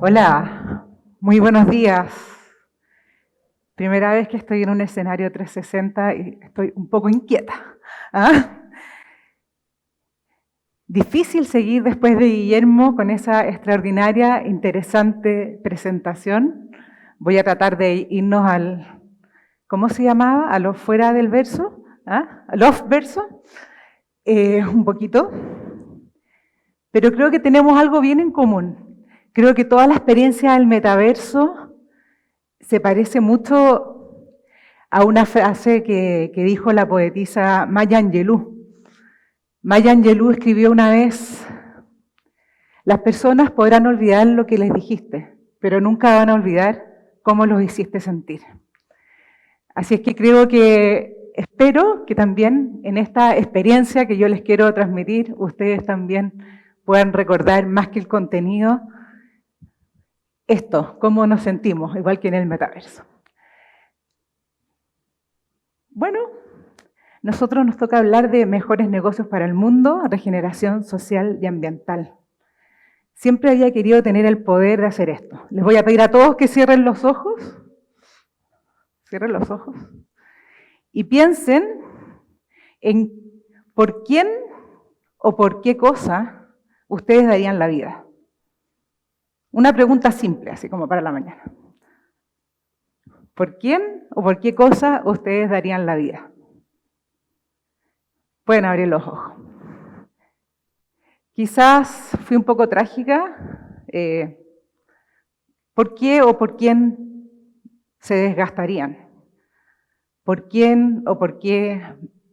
Hola, muy buenos días. Primera vez que estoy en un escenario 360 y estoy un poco inquieta. ¿Ah? Difícil seguir después de Guillermo con esa extraordinaria, interesante presentación. Voy a tratar de irnos al, ¿cómo se llamaba? A lo fuera del verso, ¿ah? Al off verso, un poquito. Pero creo que tenemos algo bien en común. Creo que toda la experiencia del metaverso se parece mucho a una frase que dijo la poetisa Maya Angelou. Maya Angelou escribió una vez: las personas podrán olvidar lo que les dijiste, pero nunca van a olvidar cómo los hiciste sentir. Así es que espero que también en esta experiencia que yo les quiero transmitir, ustedes también puedan recordar más que el contenido, esto, cómo nos sentimos, igual que en el metaverso. Bueno, nosotros nos toca hablar de mejores negocios para el mundo, regeneración social y ambiental. Siempre había querido tener el poder de hacer esto. Les voy a pedir a todos que cierren los ojos. Cierren los ojos. Y piensen en por quién o por qué cosa ustedes darían la vida. Una pregunta simple, así como para la mañana. ¿Por quién o por qué cosa ustedes darían la vida? Pueden abrir los ojos. Quizás fui un poco trágica. ¿Por qué o por quién se desgastarían? ¿Por quién o por qué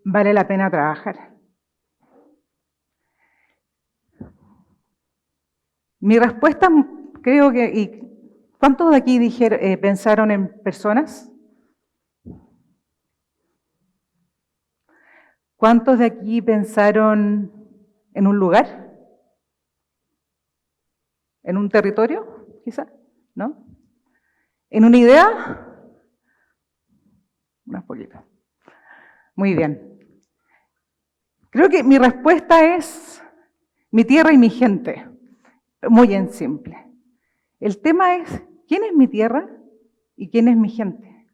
vale la pena trabajar? Mi respuesta, creo que... ¿Cuántos de aquí pensaron en personas? ¿Cuántos de aquí pensaron en un lugar? ¿En un territorio, quizá? ¿No? ¿En una idea? Unas poquitas. Muy bien. Creo que mi respuesta es mi tierra y mi gente. Muy en simple. El tema es, ¿quién es mi tierra y quién es mi gente?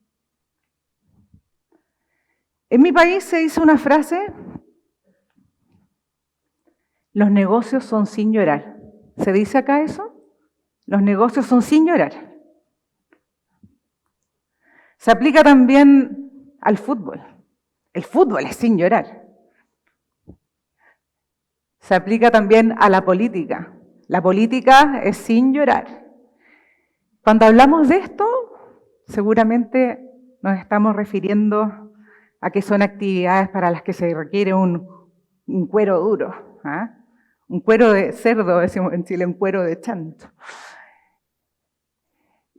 En mi país se dice una frase: los negocios son sin llorar. ¿Se dice acá eso? Los negocios son sin llorar. Se aplica también al fútbol. El fútbol es sin llorar. Se aplica también a la política. La política es sin llorar. Cuando hablamos de esto, seguramente nos estamos refiriendo a que son actividades para las que se requiere un cuero duro, ¿ah? Un cuero de cerdo, decimos en Chile, un cuero de chancho.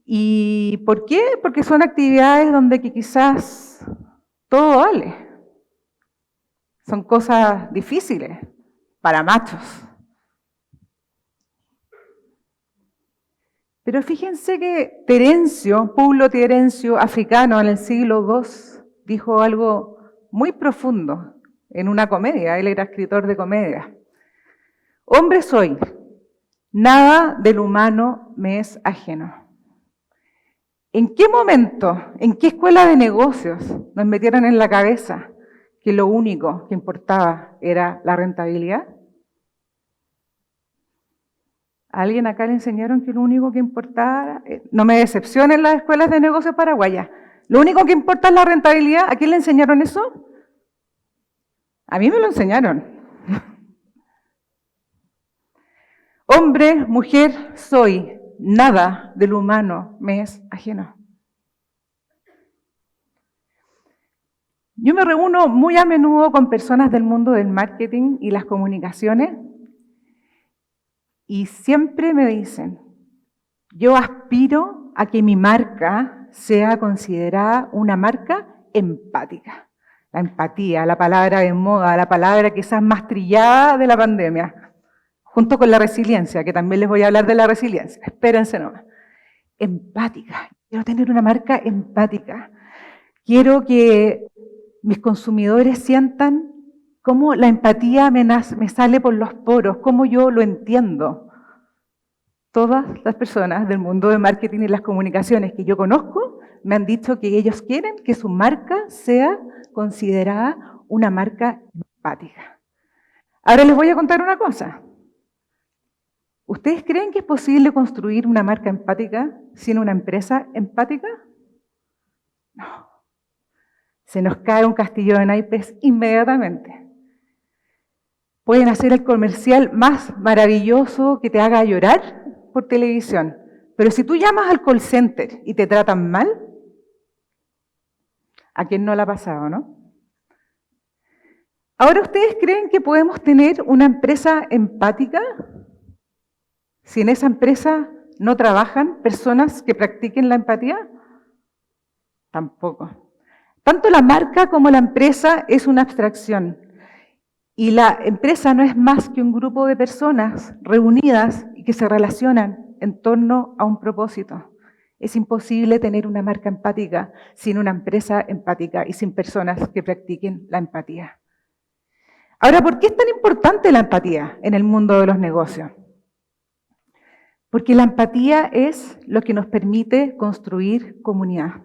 ¿Y por qué? Porque son actividades donde quizás todo vale. Son cosas difíciles para machos. Pero fíjense que Publio Terencio, africano en el siglo II, dijo algo muy profundo en una comedia. Él era escritor de comedia. Hombre soy, nada del humano me es ajeno. ¿En qué momento, en qué escuela de negocios nos metieron en la cabeza que lo único que importaba era la rentabilidad? ¿A alguien acá le enseñaron que lo único que importaba, no me decepcionen las escuelas de negocios paraguayas, lo único que importa es la rentabilidad? ¿A quién le enseñaron eso? A mí me lo enseñaron. Hombre, mujer soy, nada del humano me es ajeno. Yo me reúno muy a menudo con personas del mundo del marketing y las comunicaciones y siempre me dicen: yo aspiro a que mi marca sea considerada una marca empática. La empatía, la palabra de moda, la palabra quizás más trillada de la pandemia, junto con la resiliencia, que también les voy a hablar de la resiliencia. Espérense nomás. Empática. Quiero tener una marca empática. Quiero que mis consumidores sientan cómo la empatía me sale por los poros, cómo yo lo entiendo. Todas las personas del mundo de marketing y las comunicaciones que yo conozco me han dicho que ellos quieren que su marca sea considerada una marca empática. Ahora les voy a contar una cosa. ¿Ustedes creen que es posible construir una marca empática sin una empresa empática? No. Se nos cae un castillo de naipes inmediatamente. Pueden hacer el comercial más maravilloso que te haga llorar por televisión, pero si tú llamas al call center y te tratan mal, ¿a quién no le ha pasado, no? Ahora, ¿ustedes creen que podemos tener una empresa empática si en esa empresa no trabajan personas que practiquen la empatía? Tampoco. Tanto la marca como la empresa es una abstracción. Y la empresa no es más que un grupo de personas reunidas y que se relacionan en torno a un propósito. Es imposible tener una marca empática sin una empresa empática y sin personas que practiquen la empatía. Ahora, ¿por qué es tan importante la empatía en el mundo de los negocios? Porque la empatía es lo que nos permite construir comunidad.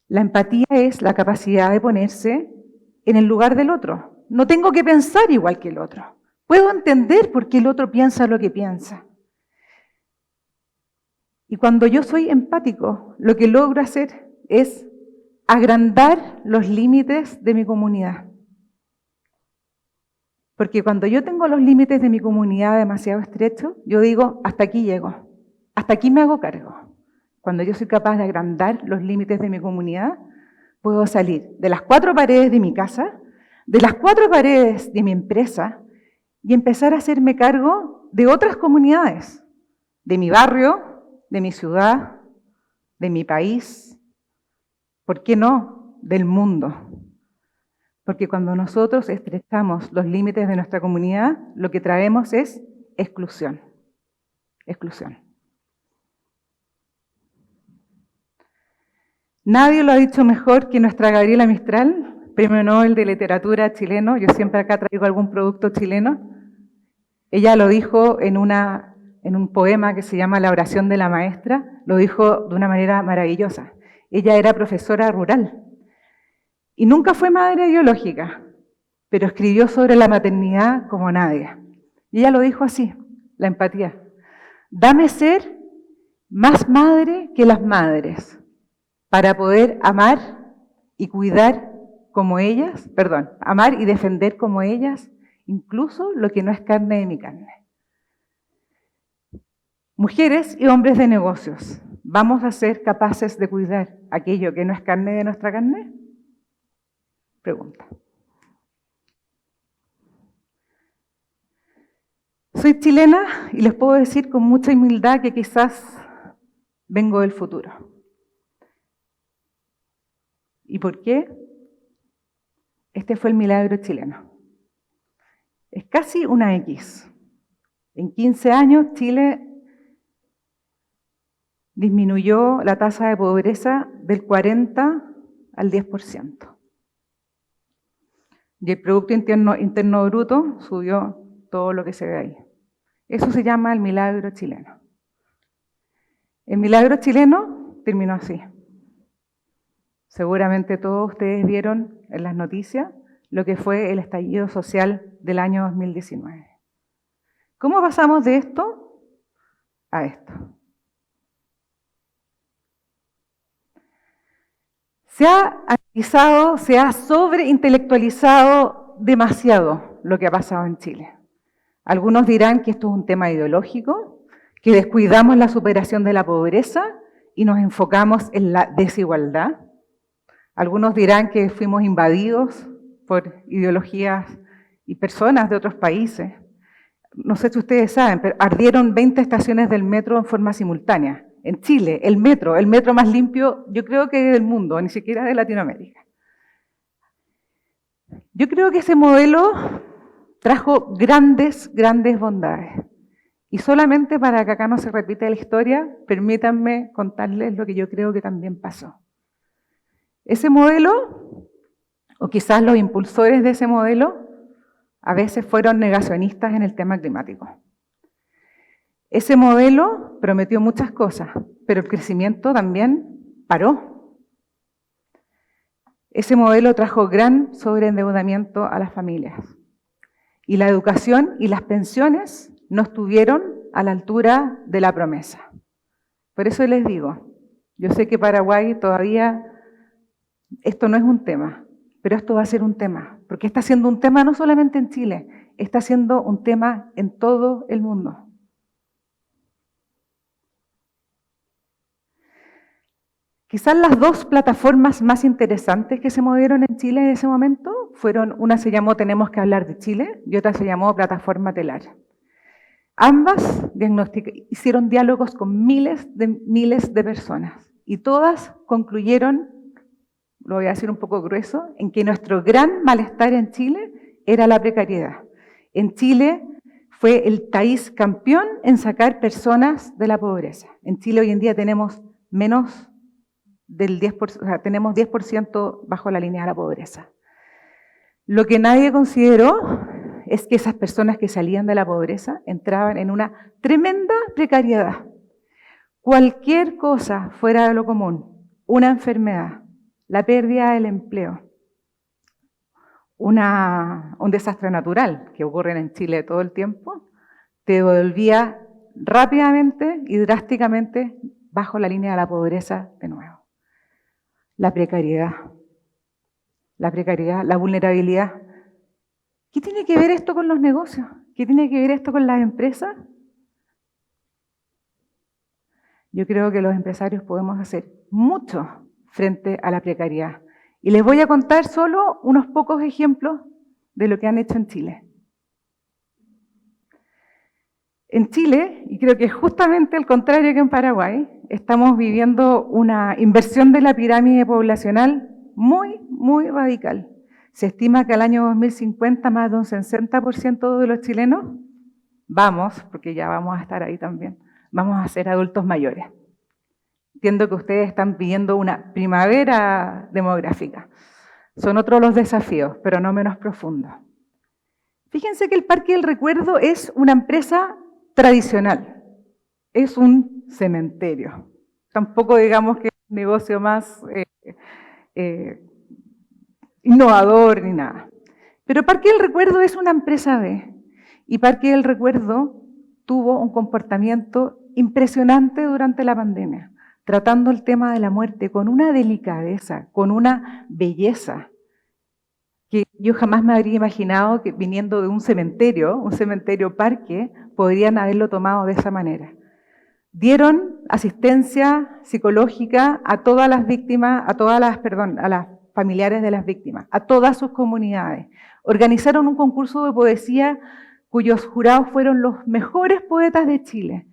La empatía es la capacidad de ponerse en el lugar del otro. No tengo que pensar igual que el otro. Puedo entender por qué el otro piensa lo que piensa. Y cuando yo soy empático, lo que logro hacer es agrandar los límites de mi comunidad. Porque cuando yo tengo los límites de mi comunidad demasiado estrechos, yo digo, hasta aquí llego, hasta aquí me hago cargo. Cuando yo soy capaz de agrandar los límites de mi comunidad, puedo salir de las 4 paredes de mi casa, de las 4 paredes de mi empresa y empezar a hacerme cargo de otras comunidades, de mi barrio, de mi ciudad, de mi país, ¿por qué no? Del mundo. Porque cuando nosotros estrechamos los límites de nuestra comunidad, lo que traemos es exclusión. Exclusión. Nadie lo ha dicho mejor que nuestra Gabriela Mistral, Premio Nobel de Literatura chileno. Yo siempre acá traigo algún producto chileno. Ella lo dijo en un poema que se llama La oración de la maestra, lo dijo de una manera maravillosa. Ella era profesora rural y nunca fue madre biológica, pero escribió sobre la maternidad como nadie. Y ella lo dijo así, la empatía. Dame ser más madre que las madres para poder amar y cuidar como ellas, amar y defender como ellas, incluso lo que no es carne de mi carne. Mujeres y hombres de negocios, ¿vamos a ser capaces de cuidar aquello que no es carne de nuestra carne? Pregunta. Soy chilena y les puedo decir con mucha humildad que quizás vengo del futuro. ¿Y por qué? Este fue el milagro chileno. Es casi una X. En 15 años Chile disminuyó la tasa de pobreza del 40 al 10%. Y el Producto Interno Bruto subió todo lo que se ve ahí. Eso se llama el milagro chileno. El milagro chileno terminó así. Seguramente todos ustedes vieron en las noticias lo que fue el estallido social del año 2019. ¿Cómo pasamos de esto a esto? Se ha analizado, se ha sobreintelectualizado demasiado lo que ha pasado en Chile. Algunos dirán que esto es un tema ideológico, que descuidamos la superación de la pobreza y nos enfocamos en la desigualdad. Algunos dirán que fuimos invadidos por ideologías y personas de otros países. No sé si ustedes saben, pero ardieron 20 estaciones del metro en forma simultánea. En Chile, el metro más limpio, yo creo que del mundo, ni siquiera de Latinoamérica. Yo creo que ese modelo trajo grandes bondades. Y solamente para que acá no se repita la historia, permítanme contarles lo que yo creo que también pasó. Ese modelo, o quizás los impulsores de ese modelo, a veces fueron negacionistas en el tema climático. Ese modelo prometió muchas cosas, pero el crecimiento también paró. Ese modelo trajo gran sobreendeudamiento a las familias. Y la educación y las pensiones no estuvieron a la altura de la promesa. Por eso les digo, yo sé que Paraguay todavía, esto no es un tema, pero esto va a ser un tema, porque está siendo un tema no solamente en Chile, está siendo un tema en todo el mundo. Quizás las dos plataformas más interesantes que se movieron en Chile en ese momento fueron, una se llamó Tenemos que hablar de Chile y otra se llamó Plataforma Telar. Ambas hicieron diálogos con miles de personas y todas concluyeron, lo voy a decir un poco grueso, en que nuestro gran malestar en Chile era la precariedad. En Chile fue el país campeón en sacar personas de la pobreza. En Chile hoy en día tenemos menos del 10%, o sea, tenemos 10% bajo la línea de la pobreza. Lo que nadie consideró es que esas personas que salían de la pobreza entraban en una tremenda precariedad. Cualquier cosa fuera de lo común, una enfermedad, la pérdida del empleo, un desastre natural que ocurre en Chile todo el tiempo, te devolvía rápidamente y drásticamente bajo la línea de la pobreza de nuevo. La precariedad, la vulnerabilidad. ¿Qué tiene que ver esto con los negocios? ¿Qué tiene que ver esto con las empresas? Yo creo que los empresarios podemos hacer mucho frente a la precariedad. Y les voy a contar solo unos pocos ejemplos de lo que han hecho en Chile. En Chile, y creo que es justamente al contrario que en Paraguay, estamos viviendo una inversión de la pirámide poblacional muy radical. Se estima que al año 2050 más de un 60% de los chilenos porque ya vamos a estar ahí también, vamos a ser adultos mayores. Entiendo que ustedes están pidiendo una primavera demográfica. Son otros los desafíos, pero no menos profundos. Fíjense que el Parque del Recuerdo es una empresa tradicional, es un cementerio. Tampoco digamos que es un negocio más innovador ni nada. Pero Parque del Recuerdo es una empresa B, y Parque del Recuerdo tuvo un comportamiento impresionante durante la pandemia, tratando el tema de la muerte con una delicadeza, con una belleza, que yo jamás me habría imaginado que viniendo de un cementerio parque, podrían haberlo tomado de esa manera. Dieron asistencia psicológica a todas las víctimas, a las familiares de las víctimas, a todas sus comunidades. Organizaron un concurso de poesía cuyos jurados fueron los mejores poetas de Chile.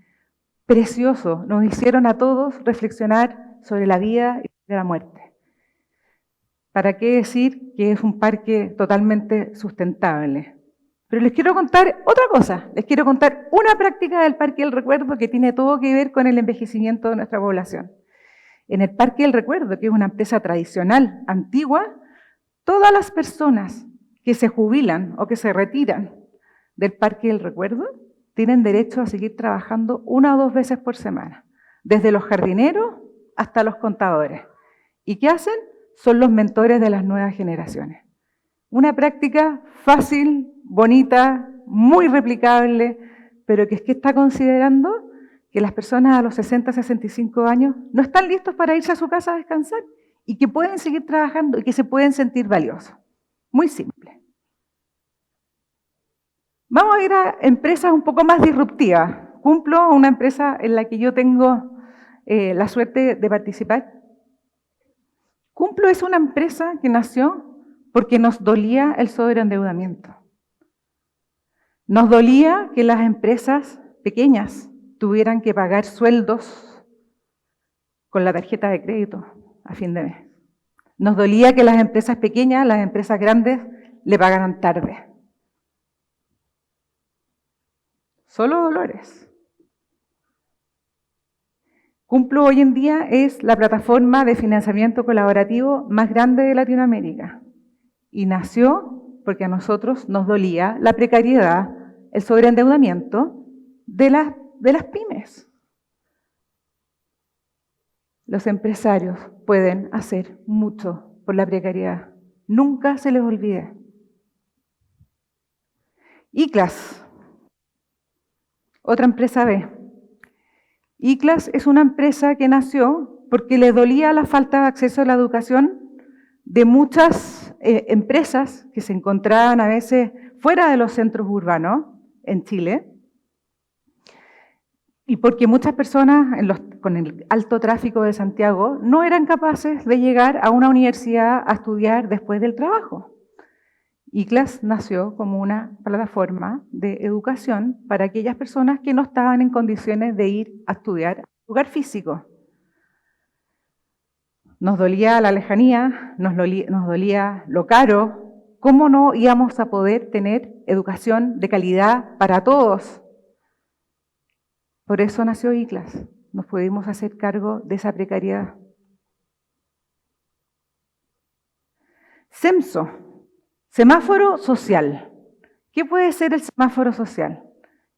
Precioso, nos hicieron a todos reflexionar sobre la vida y sobre la muerte. ¿Para qué decir que es un parque totalmente sustentable? Pero les quiero contar otra cosa, les quiero contar una práctica del Parque del Recuerdo que tiene todo que ver con el envejecimiento de nuestra población. En el Parque del Recuerdo, que es una empresa tradicional, antigua, todas las personas que se jubilan o que se retiran del Parque del Recuerdo tienen derecho a seguir trabajando 1 o 2 veces por semana, desde los jardineros hasta los contadores. ¿Y qué hacen? Son los mentores de las nuevas generaciones. Una práctica fácil, bonita, muy replicable, pero que está considerando que las personas a los 60, 65 años no están listos para irse a su casa a descansar y que pueden seguir trabajando y que se pueden sentir valiosos. Muy simple. Vamos a ir a empresas un poco más disruptivas. Cumplo una empresa en la que yo tengo la suerte de participar. Cumplo es una empresa que nació porque nos dolía el sobreendeudamiento. Nos dolía que las empresas pequeñas tuvieran que pagar sueldos con la tarjeta de crédito a fin de mes. Nos dolía que las empresas pequeñas, las empresas grandes, le pagaran tarde. Solo dolores. Cumplo hoy en día es la plataforma de financiamiento colaborativo más grande de Latinoamérica. Y nació porque a nosotros nos dolía la precariedad, el sobreendeudamiento de las de las pymes. Los empresarios pueden hacer mucho por la precariedad. Nunca se les olvide. ICLAS, otra empresa B. ICLAS es una empresa que nació porque le dolía la falta de acceso a la educación de muchas empresas que se encontraban a veces fuera de los centros urbanos en Chile, y porque muchas personas con el alto tráfico de Santiago no eran capaces de llegar a una universidad a estudiar después del trabajo. ICLAS nació como una plataforma de educación para aquellas personas que no estaban en condiciones de ir a estudiar a un lugar físico. Nos dolía la lejanía, nos dolía lo caro. ¿Cómo no íbamos a poder tener educación de calidad para todos? Por eso nació ICLAS. Nos pudimos hacer cargo de esa precariedad. SEMSO, semáforo social. ¿Qué puede ser el semáforo social?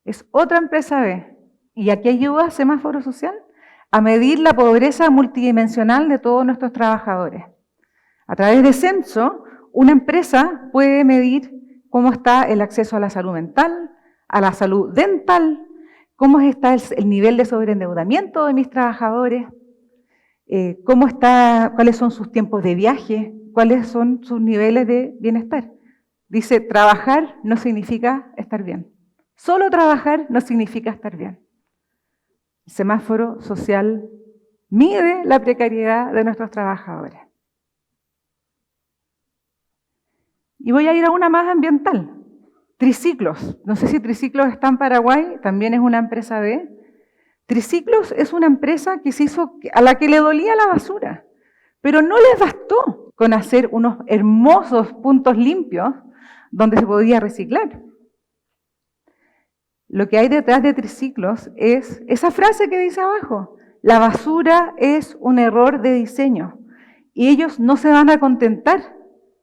Es otra empresa B. ¿Y a qué ayuda semáforo social? A medir la pobreza multidimensional de todos nuestros trabajadores. A través de SEMSO, una empresa puede medir cómo está el acceso a la salud mental, a la salud dental, cómo está el nivel de sobreendeudamiento de mis trabajadores, cuáles son sus tiempos de viaje, cuáles son sus niveles de bienestar. Dice, trabajar no significa estar bien. Solo trabajar no significa estar bien. El semáforo social mide la precariedad de nuestros trabajadores. Y voy a ir a una más ambiental. Triciclos. No sé si Triciclos está en Paraguay, también es una empresa B. Triciclos es una empresa que se hizo, a la que le dolía la basura, pero no les bastó con hacer unos hermosos puntos limpios donde se podía reciclar. Lo que hay detrás de Triciclos es esa frase que dice abajo: la basura es un error de diseño. Y ellos no se van a contentar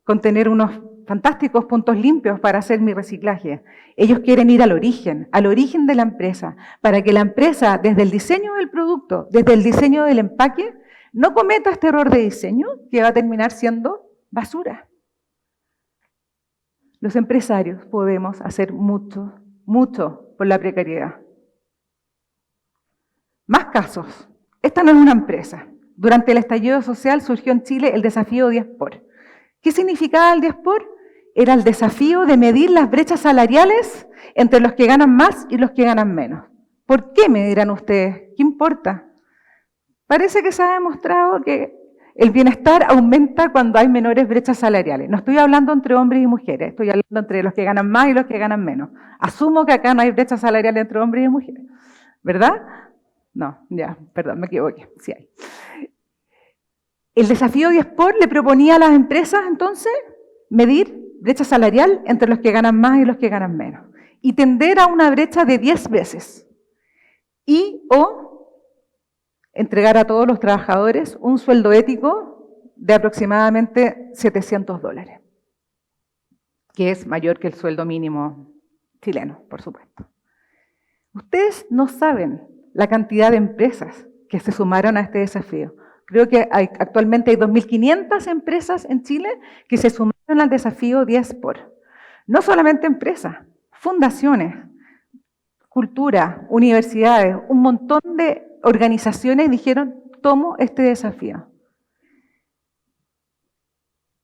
con tener unos fantásticos puntos limpios para hacer mi reciclaje. Ellos quieren ir al origen de la empresa, para que la empresa, desde el diseño del producto, desde el diseño del empaque, no cometa este error de diseño que va a terminar siendo basura. Los empresarios podemos hacer mucho, mucho por la precariedad. Más casos. Esta no es una empresa. Durante el estallido social surgió en Chile el desafío 10 por. ¿Qué significaba el 10 por? Era el desafío de medir las brechas salariales entre los que ganan más y los que ganan menos. ¿Por qué me dirán ustedes? ¿Qué importa? Parece que se ha demostrado que el bienestar aumenta cuando hay menores brechas salariales. No estoy hablando entre hombres y mujeres, estoy hablando entre los que ganan más y los que ganan menos. Asumo que acá no hay brecha salarial entre hombres y mujeres, ¿verdad? No, ya, perdón, me equivoqué, sí hay. El desafío 10 por le proponía a las empresas, entonces, medir brecha salarial entre los que ganan más y los que ganan menos. Y tender a una brecha de 10 veces. O entregar a todos los trabajadores un sueldo ético de aproximadamente $700, que es mayor que el sueldo mínimo chileno, por supuesto. Ustedes no saben la cantidad de empresas que se sumaron a este desafío. Creo que actualmente hay 2.500 empresas en Chile que se sumaron al desafío 10 por. No solamente empresas, fundaciones, cultura, universidades, un montón de organizaciones dijeron, tomo este desafío.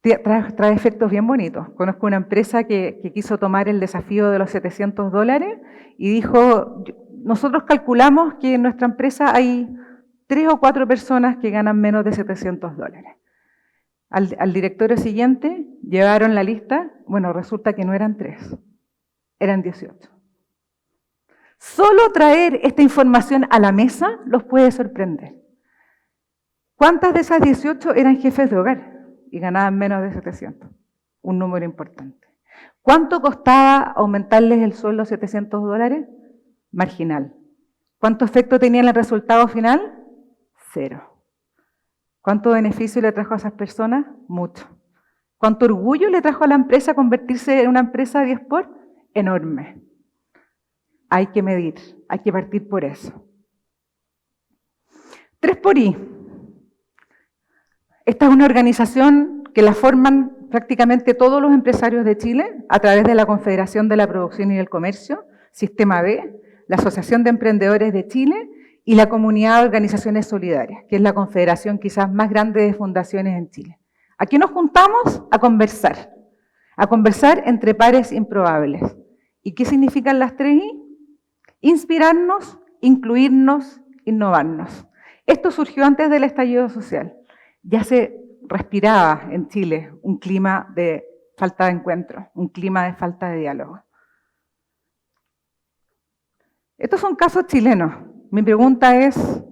Trae efectos bien bonitos. Conozco una empresa que quiso tomar el desafío de los $700 y dijo, nosotros calculamos que en nuestra empresa hay 3 o 4 personas que ganan menos de $700. Al directorio siguiente llevaron la lista, bueno, resulta que no eran 3, eran 18. Solo traer esta información a la mesa los puede sorprender. ¿Cuántas de esas 18 eran jefes de hogar y ganaban menos de 700? Un número importante. ¿Cuánto costaba aumentarles el sueldo a $700? Marginal. ¿Cuánto efecto tenía en el resultado final? 0. ¿Cuánto beneficio le trajo a esas personas? Mucho. ¿Cuánto orgullo le trajo a la empresa convertirse en una empresa 10 por? Enorme. hay que medir, hay que partir por eso. 3xI. Esta es una organización que la forman prácticamente todos los empresarios de Chile a través de la Confederación de la Producción y del Comercio, Sistema B, la Asociación de Emprendedores de Chile y la Comunidad de Organizaciones Solidarias, que es la confederación quizás más grande de fundaciones en Chile. Aquí nos juntamos a conversar entre pares improbables. ¿Y qué significan las 3I? Inspirarnos, incluirnos, innovarnos. Esto surgió antes del estallido social. Ya se respiraba en Chile un clima de falta de encuentro, un clima de falta de diálogo. Estos son casos chilenos. Mi pregunta es,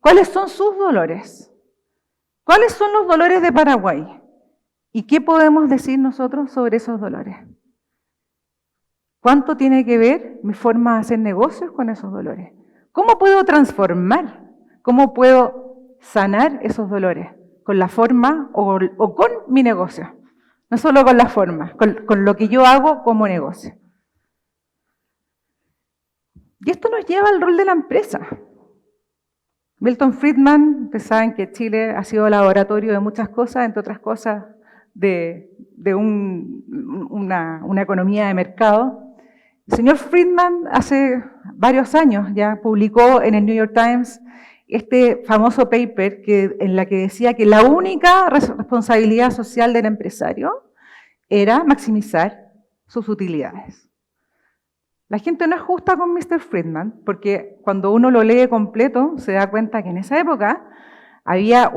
¿cuáles son sus dolores? ¿Cuáles son los dolores de Paraguay? ¿Y qué podemos decir nosotros sobre esos dolores? ¿Cuánto tiene que ver mi forma de hacer negocios con esos dolores? ¿Cómo puedo transformar? ¿Cómo puedo sanar esos dolores? ¿Con la forma o con mi negocio? No solo con la forma, con lo que yo hago como negocio. Y esto nos lleva al rol de la empresa. Milton Friedman, ustedes saben que Chile ha sido laboratorio de muchas cosas, entre otras cosas de una economía de mercado. El señor Friedman hace varios años ya publicó en el New York Times este famoso paper en la que decía que la única responsabilidad social del empresario era maximizar sus utilidades. La gente no es justa con Mr. Friedman, porque cuando uno lo lee completo se da cuenta que en esa época había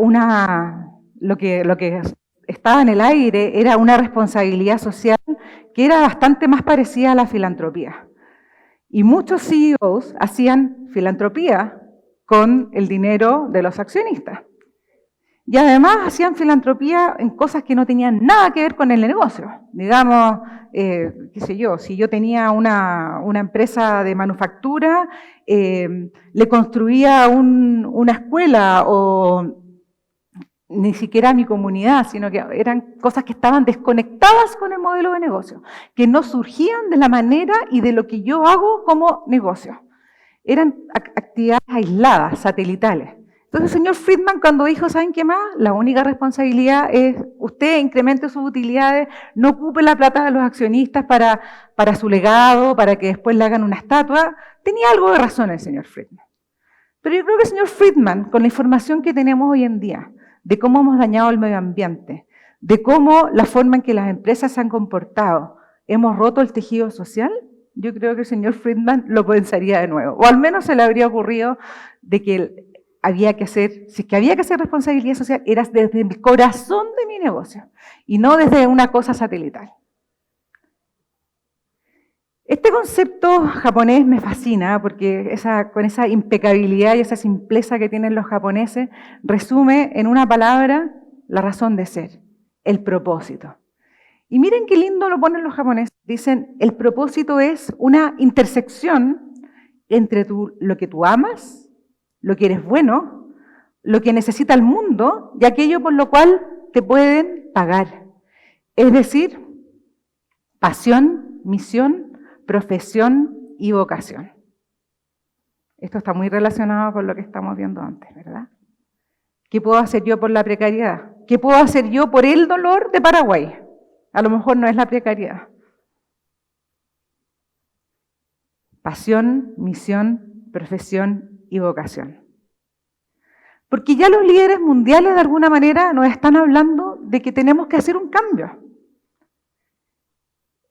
lo que estaba en el aire era una responsabilidad social que era bastante más parecida a la filantropía. Y muchos CEOs hacían filantropía con el dinero de los accionistas. Y además hacían filantropía en cosas que no tenían nada que ver con el negocio. Digamos, qué sé yo, si yo tenía una empresa de manufactura, le construía una escuela o ni siquiera a mi comunidad, sino que eran cosas que estaban desconectadas con el modelo de negocio, que no surgían de la manera y de lo que yo hago como negocio. Eran actividades aisladas, satelitales. Entonces el señor Friedman cuando dijo, ¿saben qué más? La única responsabilidad es usted incremente sus utilidades, no ocupe la plata de los accionistas para su legado, para que después le hagan una estatua. Tenía algo de razón el señor Friedman. Pero yo creo que el señor Friedman, con la información que tenemos hoy en día, de cómo hemos dañado el medio ambiente, de cómo la forma en que las empresas se han comportado, hemos roto el tejido social, yo creo que el señor Friedman lo pensaría de nuevo. O al menos se le habría ocurrido de que había que hacer, si es que había que hacer responsabilidad social, era desde el corazón de mi negocio y no desde una cosa satelital. Este concepto japonés me fascina porque con esa impecabilidad y esa simpleza que tienen los japoneses, resume en una palabra la razón de ser, el propósito. Y miren qué lindo lo ponen los japoneses. Dicen, el propósito es una intersección entre lo que tú amas, lo que eres bueno, lo que necesita el mundo y aquello por lo cual te pueden pagar. Es decir, pasión, misión, profesión y vocación. Esto está muy relacionado con lo que estamos viendo antes, ¿verdad? ¿Qué puedo hacer yo por la precariedad? ¿Qué puedo hacer yo por el dolor de Paraguay? A lo mejor no es la precariedad. Pasión, misión, profesión y vocación. Porque ya los líderes mundiales de alguna manera nos están hablando de que tenemos que hacer un cambio.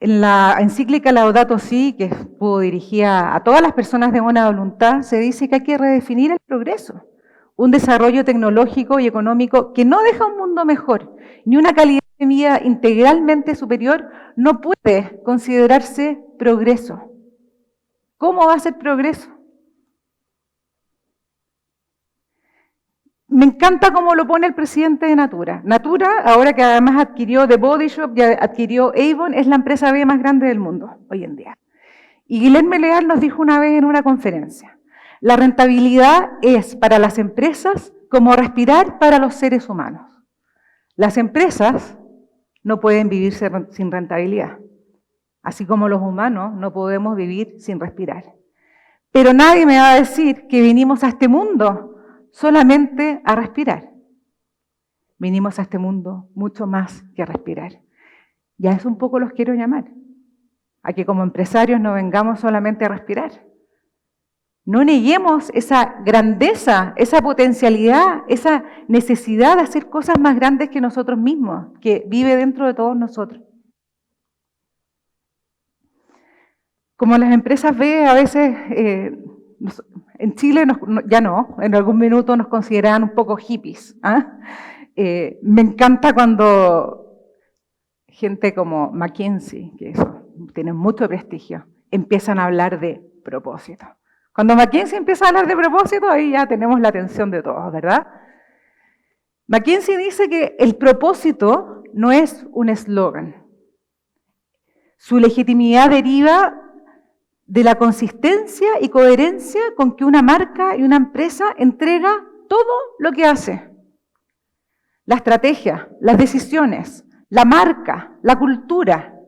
En la encíclica Laudato Si, que estuvo dirigida a todas las personas de buena voluntad, se dice que hay que redefinir el progreso. Un desarrollo tecnológico y económico que no deja un mundo mejor, ni una calidad de vida integralmente superior, no puede considerarse progreso. ¿Cómo va a ser progreso? Me encanta cómo lo pone el presidente de Natura. Natura, ahora que además adquirió The Body Shop, ya adquirió Avon, es la empresa B más grande del mundo hoy en día. Y Guilherme Leal nos dijo una vez en una conferencia, la rentabilidad es para las empresas como respirar para los seres humanos. Las empresas no pueden vivir sin rentabilidad, así como los humanos no podemos vivir sin respirar. Pero nadie me va a decir que vinimos a este mundo solamente a respirar. Vinimos a este mundo mucho más que a respirar. Y a eso un poco los quiero llamar. A que como empresarios no vengamos solamente a respirar. No neguemos esa grandeza, esa potencialidad, esa necesidad de hacer cosas más grandes que nosotros mismos, que vive dentro de todos nosotros. Como las empresas ve, a veces, en Chile ya no, en algún minuto nos consideraban un poco hippies. Me encanta cuando gente como McKinsey, que eso, tienen mucho prestigio, empiezan a hablar de propósito. Cuando McKinsey empieza a hablar de propósito, ahí ya tenemos la atención de todos, ¿verdad? McKinsey dice que el propósito no es un eslogan. Su legitimidad deriva de la consistencia y coherencia con que una marca y una empresa entrega todo lo que hace. La estrategia, las decisiones, la marca, la cultura.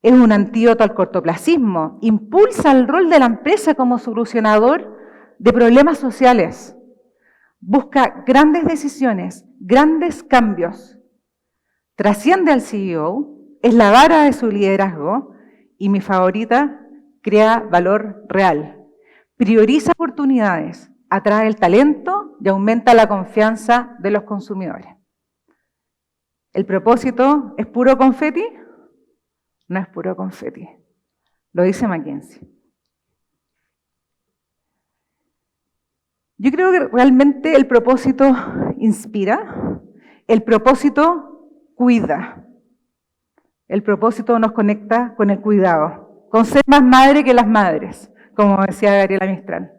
Es un antídoto al cortoplacismo, impulsa el rol de la empresa como solucionador de problemas sociales, busca grandes decisiones, grandes cambios, trasciende al CEO, es la vara de su liderazgo y mi favorita, crea valor real, prioriza oportunidades, atrae el talento y aumenta la confianza de los consumidores. ¿El propósito es puro confeti? No es puro confeti, lo dice McKinsey. Yo creo que realmente el propósito inspira, el propósito cuida, el propósito nos conecta con el cuidado, con ser más madre que las madres, como decía Gabriela Mistral.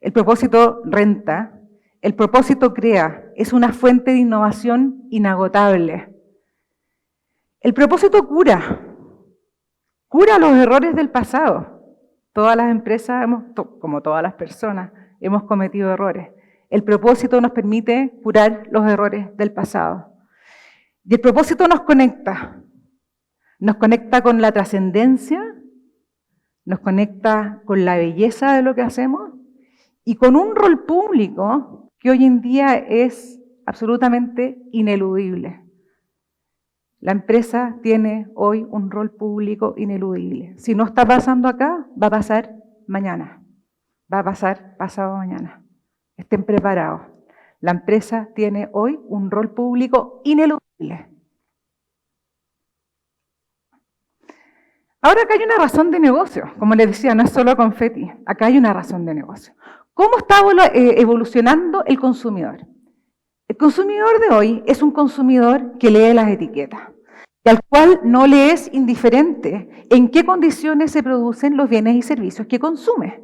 El propósito renta, el propósito crea, es una fuente de innovación inagotable. El propósito cura los errores del pasado. Todas las empresas, como todas las personas, hemos cometido errores. El propósito nos permite curar los errores del pasado. Y el propósito nos conecta con la trascendencia, nos conecta con la belleza de lo que hacemos y con un rol público que hoy en día es absolutamente ineludible. La empresa tiene hoy un rol público ineludible. Si no está pasando acá, va a pasar mañana. Va a pasar pasado mañana. Estén preparados. La empresa tiene hoy un rol público ineludible. Ahora acá hay una razón de negocio. Como les decía, no es solo confeti. Acá hay una razón de negocio. ¿Cómo está evolucionando el consumidor? El consumidor de hoy es un consumidor que lee las etiquetas, y al cual no le es indiferente en qué condiciones se producen los bienes y servicios que consume.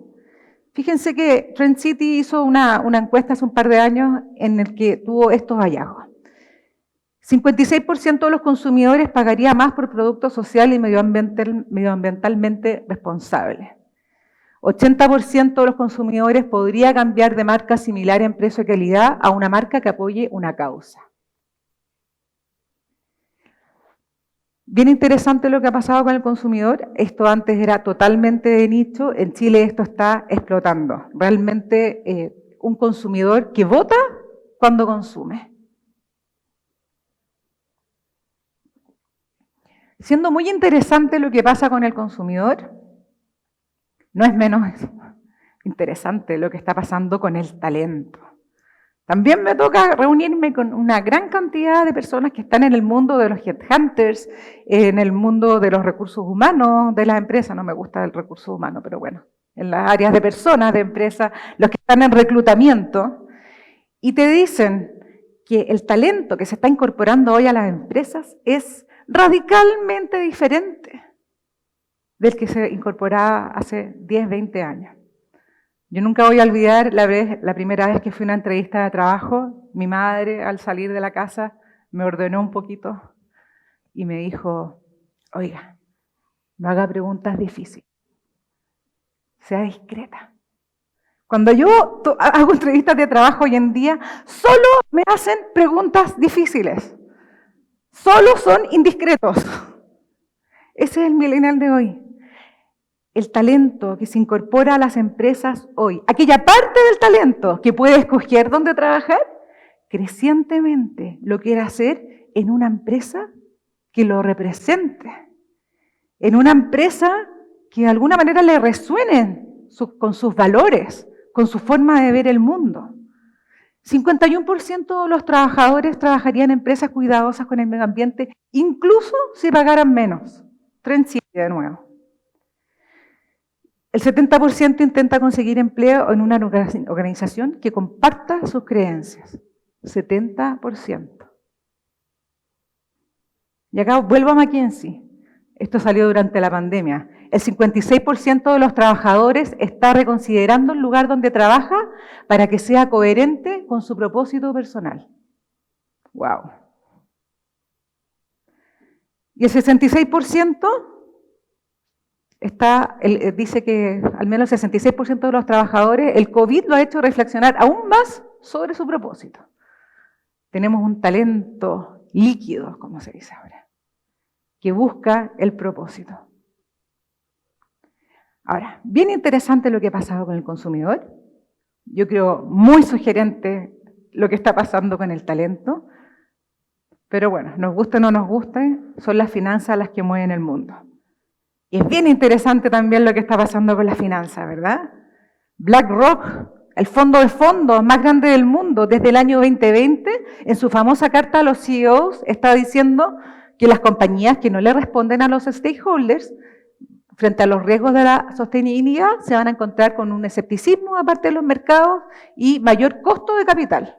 Fíjense que Trend City hizo una encuesta hace un par de años en el que tuvo estos hallazgos. 56% de los consumidores pagaría más por productos sociales y medioambientalmente responsables. 80% de los consumidores podría cambiar de marca similar en precio y calidad a una marca que apoye una causa. Bien interesante lo que ha pasado con el consumidor. Esto antes era totalmente de nicho. En Chile esto está explotando. Realmente un consumidor que vota cuando consume. Siendo muy interesante lo que pasa con el consumidor, no es menos interesante lo que está pasando con el talento. También me toca reunirme con una gran cantidad de personas que están en el mundo de los headhunters, en el mundo de los recursos humanos de las empresas. No me gusta el recurso humano, pero bueno, en las áreas de personas, de empresas, los que están en reclutamiento, y te dicen que el talento que se está incorporando hoy a las empresas es radicalmente diferente del que se incorporaba hace 10, 20 años. Yo nunca voy a olvidar la primera vez que fui a una entrevista de trabajo. Mi madre, al salir de la casa, me ordenó un poquito y me dijo, oiga, no haga preguntas difíciles, sea discreta. Cuando yo hago entrevistas de trabajo hoy en día, solo me hacen preguntas difíciles. Solo son indiscretos. Ese es el millennial de hoy. el talento que se incorpora a las empresas hoy, aquella parte del talento que puede escoger dónde trabajar, crecientemente lo quiere hacer en una empresa que lo represente, en una empresa que de alguna manera le resuene con sus valores, con su forma de ver el mundo. 51% de los trabajadores trabajarían en empresas cuidadosas con el medio ambiente, incluso si pagaran menos. Tren sigue de nuevo. El 70% intenta conseguir empleo en una organización que comparta sus creencias. 70%. Y acá vuelvo a McKinsey. Esto salió durante la pandemia. El 56% de los trabajadores está reconsiderando el lugar donde trabaja para que sea coherente con su propósito personal. ¡Wow! Y el 66% dice que al menos el 66% de los trabajadores, el COVID lo ha hecho reflexionar aún más sobre su propósito. Tenemos un talento líquido, como se dice ahora, que busca el propósito. Ahora, bien interesante lo que ha pasado con el consumidor. Yo creo muy sugerente lo que está pasando con el talento. Pero bueno, nos guste o no nos guste, son las finanzas las que mueven el mundo. Y es bien interesante también lo que está pasando con las finanzas, ¿verdad? BlackRock, el fondo de fondos más grande del mundo desde el año 2020, en su famosa carta a los CEOs, está diciendo que las compañías que no le responden a los stakeholders frente a los riesgos de la sostenibilidad se van a encontrar con un escepticismo aparte de los mercados y mayor costo de capital.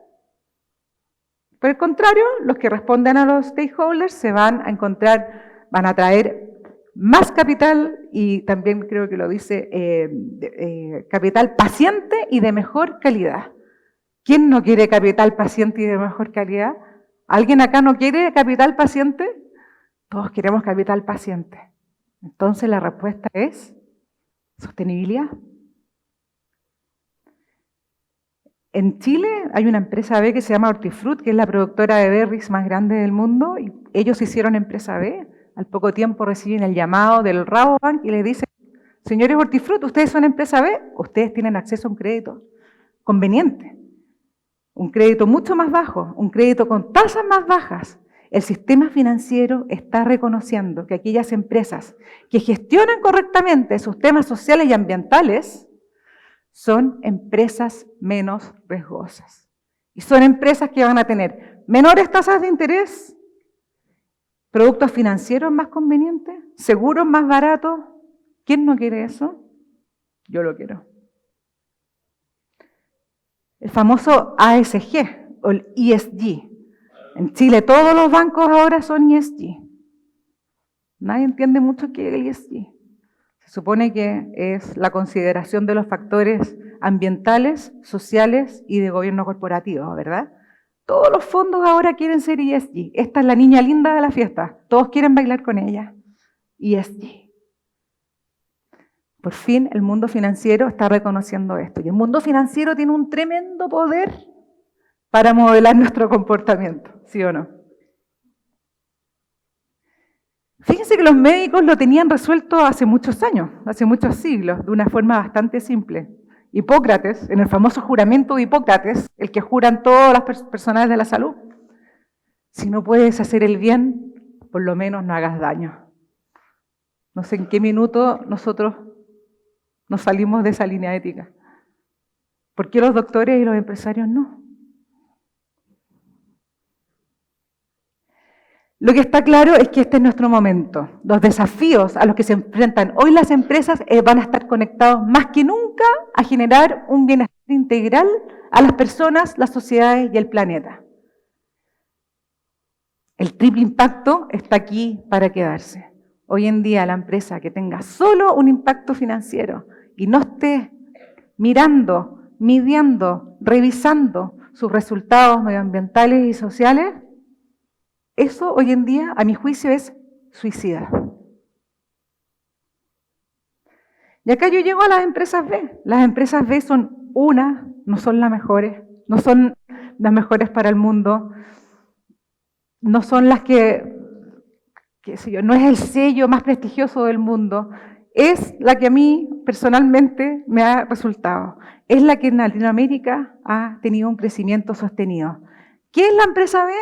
Por el contrario, los que responden a los stakeholders se van a encontrar, van a traer más capital y también creo que lo dice, capital paciente y de mejor calidad. ¿Quién no quiere capital paciente y de mejor calidad? ¿Alguien acá no quiere capital paciente? Todos queremos capital paciente. Entonces la respuesta es sostenibilidad. En Chile hay una empresa B que se llama Hortifruti, que es la productora de berries más grande del mundo, y ellos hicieron empresa B. Al poco tiempo reciben el llamado del Rabobank y les dicen, señores Hortifruti, ustedes son empresa B, ustedes tienen acceso a un crédito conveniente, un crédito mucho más bajo, un crédito con tasas más bajas. El sistema financiero está reconociendo que aquellas empresas que gestionan correctamente sus temas sociales y ambientales son empresas menos riesgosas. Y son empresas que van a tener menores tasas de interés, productos financieros más convenientes, seguros más baratos. ¿Quién no quiere eso? Yo lo quiero. El famoso ASG o el ESG. En Chile todos los bancos ahora son ESG. Nadie entiende mucho qué es el ESG. Se supone que es la consideración de los factores ambientales, sociales y de gobierno corporativo, ¿verdad? Todos los fondos ahora quieren ser ESG. Esta es la niña linda de la fiesta. Todos quieren bailar con ella. ESG. Por fin el mundo financiero está reconociendo esto. Y el mundo financiero tiene un tremendo poder para modelar nuestro comportamiento, ¿sí o no? Fíjense que los médicos lo tenían resuelto hace muchos años, hace muchos siglos, de una forma bastante simple. Hipócrates, en el famoso juramento de Hipócrates, el que juran todas las personas de la salud, si no puedes hacer el bien, por lo menos no hagas daño. No sé en qué minuto nosotros nos salimos de esa línea ética. ¿Por qué los doctores y los empresarios no? Lo que está claro es que este es nuestro momento. Los desafíos a los que se enfrentan hoy las empresas van a estar conectados más que nunca a generar un bienestar integral a las personas, las sociedades y el planeta. El triple impacto está aquí para quedarse. Hoy en día la empresa que tenga solo un impacto financiero y no esté mirando, midiendo, revisando sus resultados medioambientales y sociales, eso hoy en día, a mi juicio, es suicida. Y acá yo llego a las empresas B. Las empresas B son no son las mejores, no son las mejores para el mundo, no son las qué sé yo, no es el sello más prestigioso del mundo. es la que a mí personalmente me ha resultado. Es la que en Latinoamérica ha tenido un crecimiento sostenido. ¿Qué es la empresa B?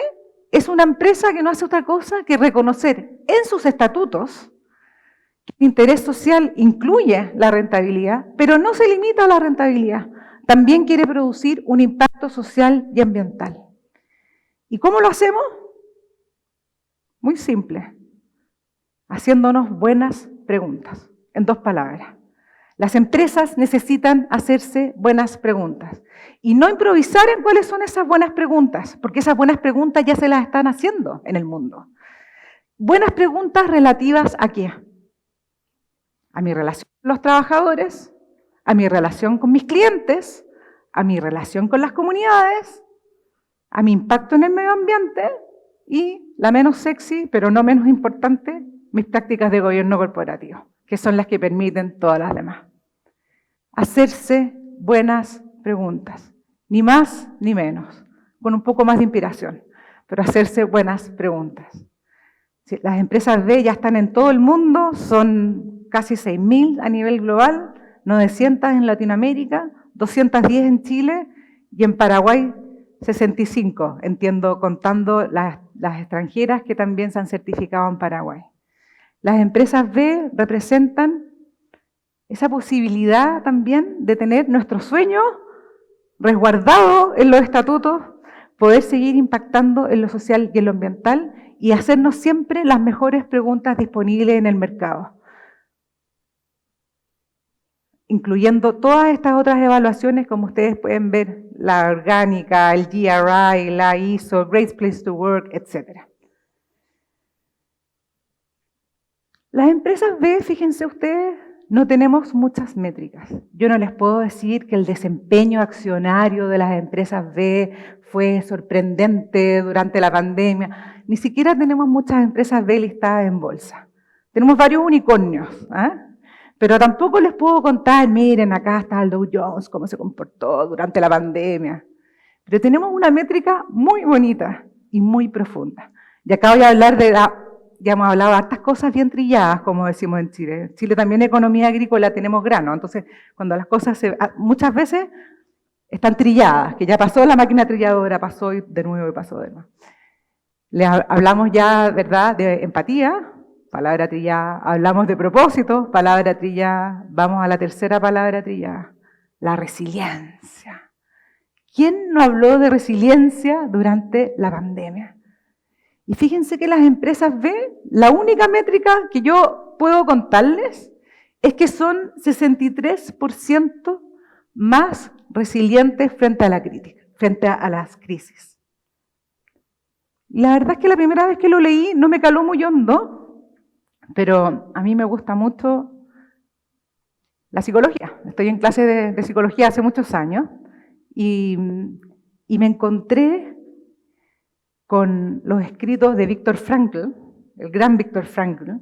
Es una empresa que no hace otra cosa que reconocer en sus estatutos que el interés social incluye la rentabilidad, pero no se limita a la rentabilidad. También quiere producir un impacto social y ambiental. ¿Y cómo lo hacemos? Muy simple, haciéndonos buenas preguntas, en 2 palabras. Las empresas necesitan hacerse buenas preguntas y no improvisar en cuáles son esas buenas preguntas, porque esas buenas preguntas ya se las están haciendo en el mundo. Buenas preguntas relativas ¿a qué? A mi relación con los trabajadores, a mi relación con mis clientes, a mi relación con las comunidades, a mi impacto en el medio ambiente y, la menos sexy, pero no menos importante, mis prácticas de gobierno corporativo, que son las que permiten todas las demás. Hacerse buenas preguntas, ni más ni menos, con un poco más de inspiración, pero hacerse buenas preguntas. Sí, las empresas B ya están en todo el mundo, son casi 6.000 a nivel global, 900 en Latinoamérica, 210 en Chile y en Paraguay 65, entiendo, contando las extranjeras que también se han certificado en Paraguay. Las empresas B representan esa posibilidad también de tener nuestro sueño resguardado en los estatutos, poder seguir impactando en lo social y en lo ambiental y hacernos siempre las mejores preguntas disponibles en el mercado, incluyendo todas estas otras evaluaciones, como ustedes pueden ver, la orgánica, el GRI, la ISO, Great Place to Work, etc. Las empresas B, fíjense ustedes, no tenemos muchas métricas. Yo no les puedo decir que el desempeño accionario de las empresas B fue sorprendente durante la pandemia. Ni siquiera tenemos muchas empresas B listadas en bolsa. Tenemos varios unicornios, pero tampoco les puedo contar, miren, acá está el Dow Jones, cómo se comportó durante la pandemia. Pero tenemos una métrica muy bonita y muy profunda. Y acá voy a hablar ya hemos hablado de hartas cosas bien trilladas, como decimos en Chile. En Chile también economía agrícola tenemos grano, entonces cuando las cosas muchas veces están trilladas, que ya pasó la máquina trilladora, pasó y de nuevo y pasó de nuevo. Les hablamos ya, ¿verdad?, de empatía, palabra trillada. Hablamos de propósito, palabra trillada. Vamos a la tercera palabra trillada, la resiliencia. ¿Quién no habló de resiliencia durante la pandemia? Y fíjense que las empresas B, la única métrica que yo puedo contarles es que son 63% más resilientes frente a la crítica, frente a las crisis. La verdad es que la primera vez que lo leí no me caló muy hondo, pero a mí me gusta mucho la psicología. Estoy en clase de psicología hace muchos años y me encontré con los escritos de Viktor Frankl, el gran Viktor Frankl,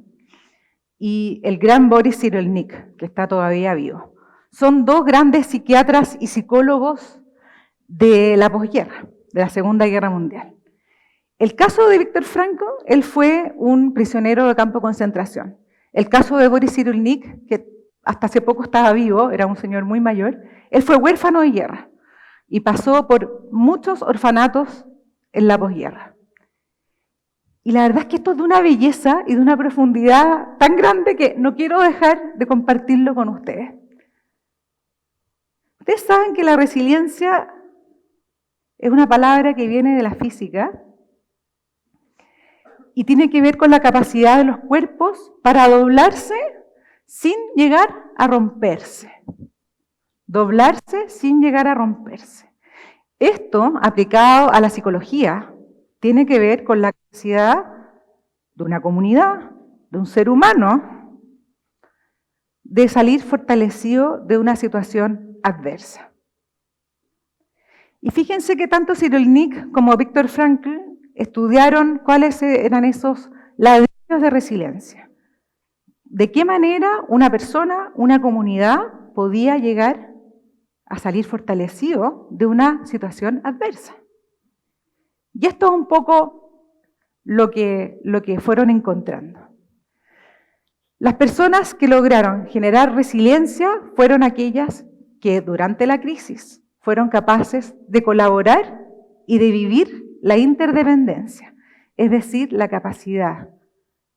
y el gran Boris Cyrulnik, que está todavía vivo. Son 2 grandes psiquiatras y psicólogos de la posguerra, de la Segunda Guerra Mundial. El caso de Viktor Frankl, él fue un prisionero de campo de concentración. El caso de Boris Cyrulnik, que hasta hace poco estaba vivo, era un señor muy mayor, él fue huérfano de guerra y pasó por muchos orfanatos en la posguerra. Y la verdad es que esto es de una belleza y de una profundidad tan grande que no quiero dejar de compartirlo con ustedes. Ustedes saben que la resiliencia es una palabra que viene de la física y tiene que ver con la capacidad de los cuerpos para doblarse sin llegar a romperse. Doblarse sin llegar a romperse. Esto, aplicado a la psicología, tiene que ver con la capacidad de una comunidad, de un ser humano, de salir fortalecido de una situación adversa. Y fíjense que tanto Cyrulnik como Viktor Frankl estudiaron cuáles eran esos ladrillos de resiliencia. De qué manera una persona, una comunidad, podía llegar a salir fortalecido de una situación adversa. Y esto es un poco lo que fueron encontrando. Las personas que lograron generar resiliencia fueron aquellas que durante la crisis fueron capaces de colaborar y de vivir la interdependencia, es decir, la capacidad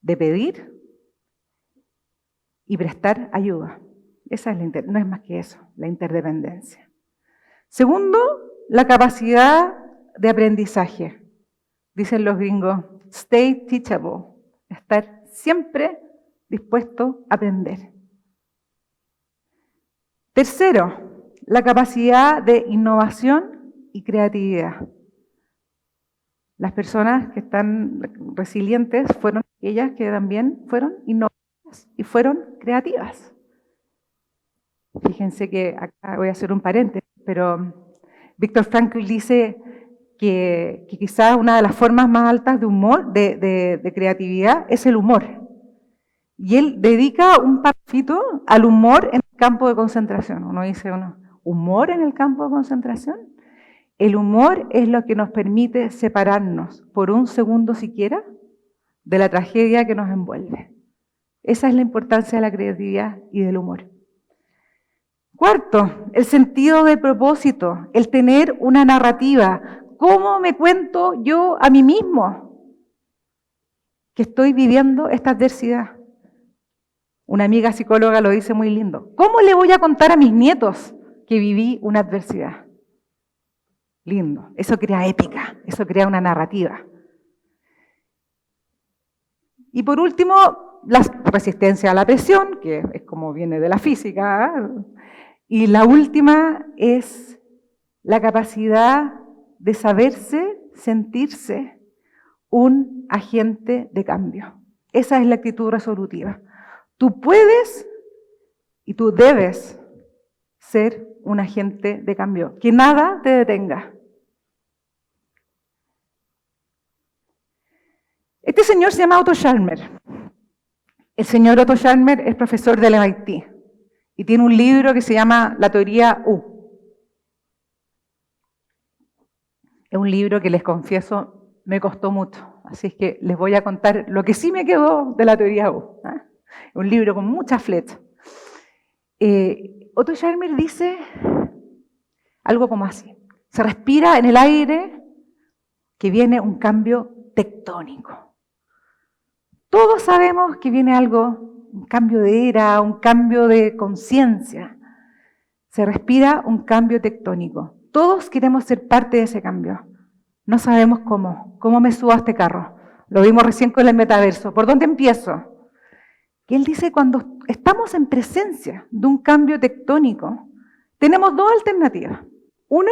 de pedir y prestar ayuda. Esa es no es más que eso, la interdependencia. Segundo, la capacidad de aprendizaje. Dicen los gringos, stay teachable, estar siempre dispuesto a aprender. Tercero, la capacidad de innovación y creatividad. Las personas que están resilientes fueron aquellas que también fueron innovadoras y fueron creativas. Fíjense que acá voy a hacer un paréntesis, pero Viktor Frankl dice que quizás una de las formas más altas de humor, de creatividad, es el humor. Y él dedica un párrafo al humor en el campo de concentración. Uno dice, ¿humor en el campo de concentración? El humor es lo que nos permite separarnos por un segundo siquiera de la tragedia que nos envuelve. Esa es la importancia de la creatividad y del humor. Cuarto, el sentido de propósito, el tener una narrativa. ¿Cómo me cuento yo a mí mismo que estoy viviendo esta adversidad? Una amiga psicóloga lo dice muy lindo. ¿Cómo le voy a contar a mis nietos que viví una adversidad? Lindo. Eso crea épica, eso crea una narrativa. Y por último, la resistencia a la presión, que es como viene de la física. Y la última es la capacidad de saberse, sentirse un agente de cambio. Esa es la actitud resolutiva. Tú puedes y tú debes ser un agente de cambio. Que nada te detenga. Este señor se llama Otto Scharmer. El señor Otto Scharmer es profesor del MIT y tiene un libro que se llama La teoría U. Es un libro que les confieso me costó mucho, así es que les voy a contar lo que sí me quedó de la teoría U. Un libro con muchas flechas. Otto Scharmer dice algo como así. Se respira en el aire que viene un cambio tectónico. Todos sabemos que viene algo, un cambio de era, un cambio de conciencia. Se respira un cambio tectónico. Todos queremos ser parte de ese cambio. No sabemos cómo. ¿Cómo me subo a este carro? Lo vimos recién con el metaverso. ¿Por dónde empiezo? Que él dice, cuando estamos en presencia de un cambio tectónico, tenemos dos alternativas. Una,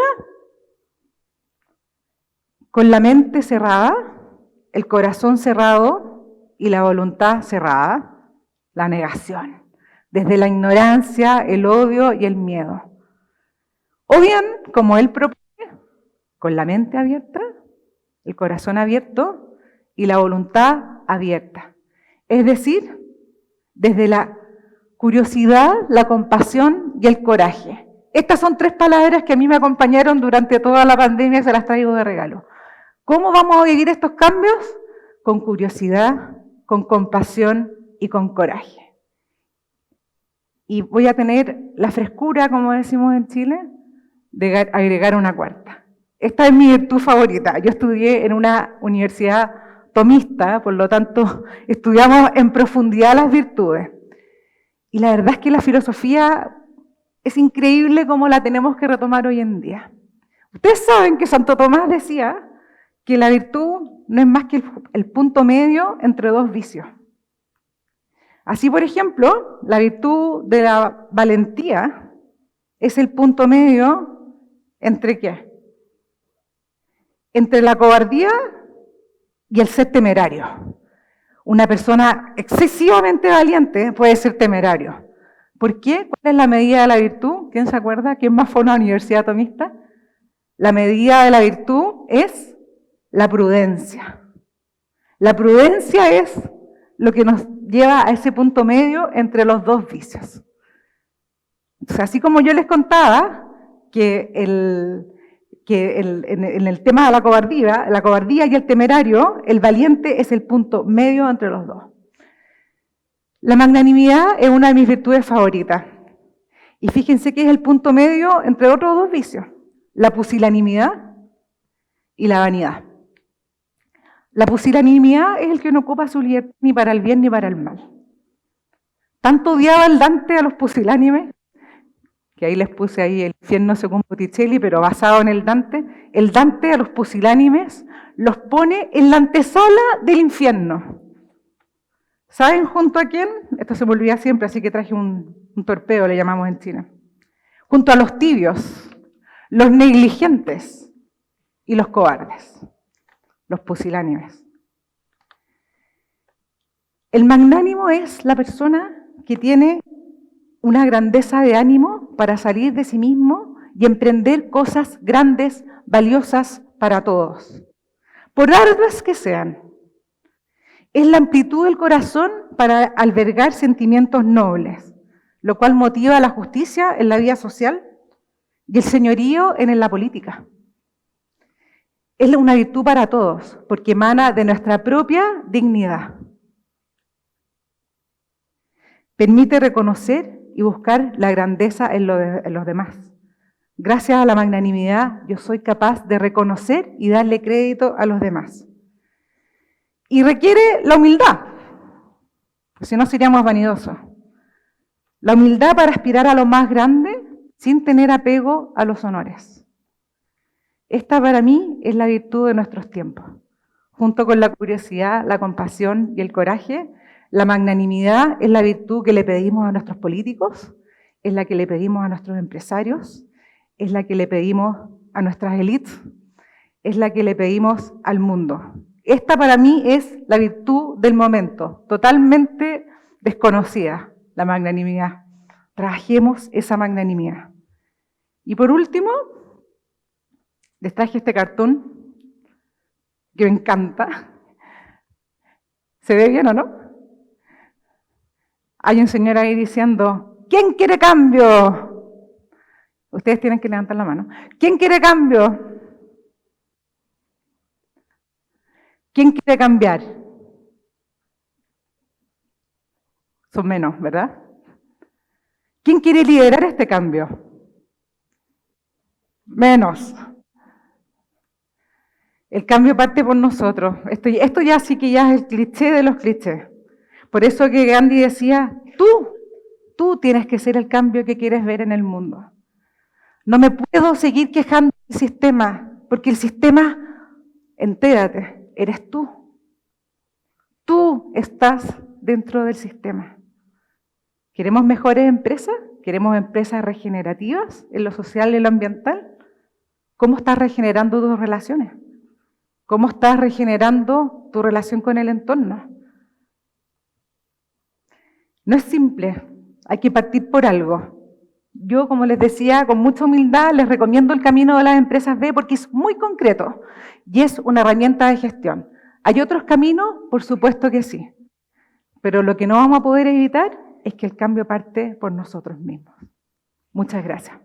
con la mente cerrada, el corazón cerrado y la voluntad cerrada, la negación. Desde la ignorancia, el odio y el miedo. O bien, como él propone, con la mente abierta, el corazón abierto y la voluntad abierta. Es decir, desde la curiosidad, la compasión y el coraje. Estas son tres palabras que a mí me acompañaron durante toda la pandemia y se las traigo de regalo. ¿Cómo vamos a vivir estos cambios? Con curiosidad, con compasión y con coraje. Y voy a tener la frescura, como decimos en Chile, de agregar una cuarta. Esta es mi virtud favorita. Yo estudié en una universidad tomista, por lo tanto, estudiamos en profundidad las virtudes. Y la verdad es que la filosofía es increíble cómo la tenemos que retomar hoy en día. Ustedes saben que Santo Tomás decía que la virtud no es más que el punto medio entre dos vicios. Así, por ejemplo, la virtud de la valentía es el punto medio ¿entre qué? Entre la cobardía y el ser temerario. Una persona excesivamente valiente puede ser temerario. ¿Por qué? ¿Cuál es la medida de la virtud? ¿Quién se acuerda? ¿Quién más fue a una universidad tomista? La medida de la virtud es la prudencia. La prudencia es lo que nos lleva a ese punto medio entre los dos vicios. Entonces, así como yo les contaba que en el tema de la cobardía y el temerario, el valiente es el punto medio entre los dos. La magnanimidad es una de mis virtudes favoritas. Y fíjense que es el punto medio entre otros dos vicios, la pusilanimidad y la vanidad. La pusilanimidad es el que no ocupa su libertad ni para el bien ni para el mal. Tanto odiaba el Dante a los pusilánimes, que ahí les puse ahí el infierno según Botticelli, pero basado en el Dante a los pusilánimes los pone en la antesala del infierno. ¿Saben junto a quién? Esto se me olvida siempre, así que traje un torpedo, le llamamos en China. Junto a los tibios, los negligentes y los cobardes, los pusilánimes. El magnánimo es la persona que tiene una grandeza de ánimo para salir de sí mismo y emprender cosas grandes, valiosas para todos, por arduas que sean. Es la amplitud del corazón para albergar sentimientos nobles, lo cual motiva la justicia en la vida social y el señorío en la política. Es una virtud para todos, porque emana de nuestra propia dignidad. Permite reconocer y buscar la grandeza en los demás. Gracias a la magnanimidad, yo soy capaz de reconocer y darle crédito a los demás. Y requiere la humildad, porque si no seríamos vanidosos. La humildad para aspirar a lo más grande sin tener apego a los honores. Esta para mí es la virtud de nuestros tiempos. Junto con la curiosidad, la compasión y el coraje, la magnanimidad es la virtud que le pedimos a nuestros políticos, es la que le pedimos a nuestros empresarios, es la que le pedimos a nuestras élites, es la que le pedimos al mundo. Esta para mí es la virtud del momento, totalmente desconocida, la magnanimidad. Trabajemos esa magnanimidad. Y por último, les traje este cartón que me encanta. ¿Se ve bien o no? Hay un señor ahí diciendo, ¿quién quiere cambio? Ustedes tienen que levantar la mano. ¿Quién quiere cambio? ¿Quién quiere cambiar? Son menos, ¿verdad? ¿Quién quiere liderar este cambio? Menos. El cambio parte por nosotros. Esto ya sí que ya es el cliché de los clichés. Por eso que Gandhi decía, tú tienes que ser el cambio que quieres ver en el mundo. No me puedo seguir quejando del sistema, porque el sistema, entérate, eres tú. Tú estás dentro del sistema. ¿Queremos mejores empresas? ¿Queremos empresas regenerativas en lo social y en lo ambiental? ¿Cómo estás regenerando tus relaciones? ¿Cómo estás regenerando tu relación con el entorno? No es simple, hay que partir por algo. Yo, como les decía, con mucha humildad les recomiendo el camino de las empresas B porque es muy concreto y es una herramienta de gestión. ¿Hay otros caminos? Por supuesto que sí. Pero lo que no vamos a poder evitar es que el cambio parte por nosotros mismos. Muchas gracias.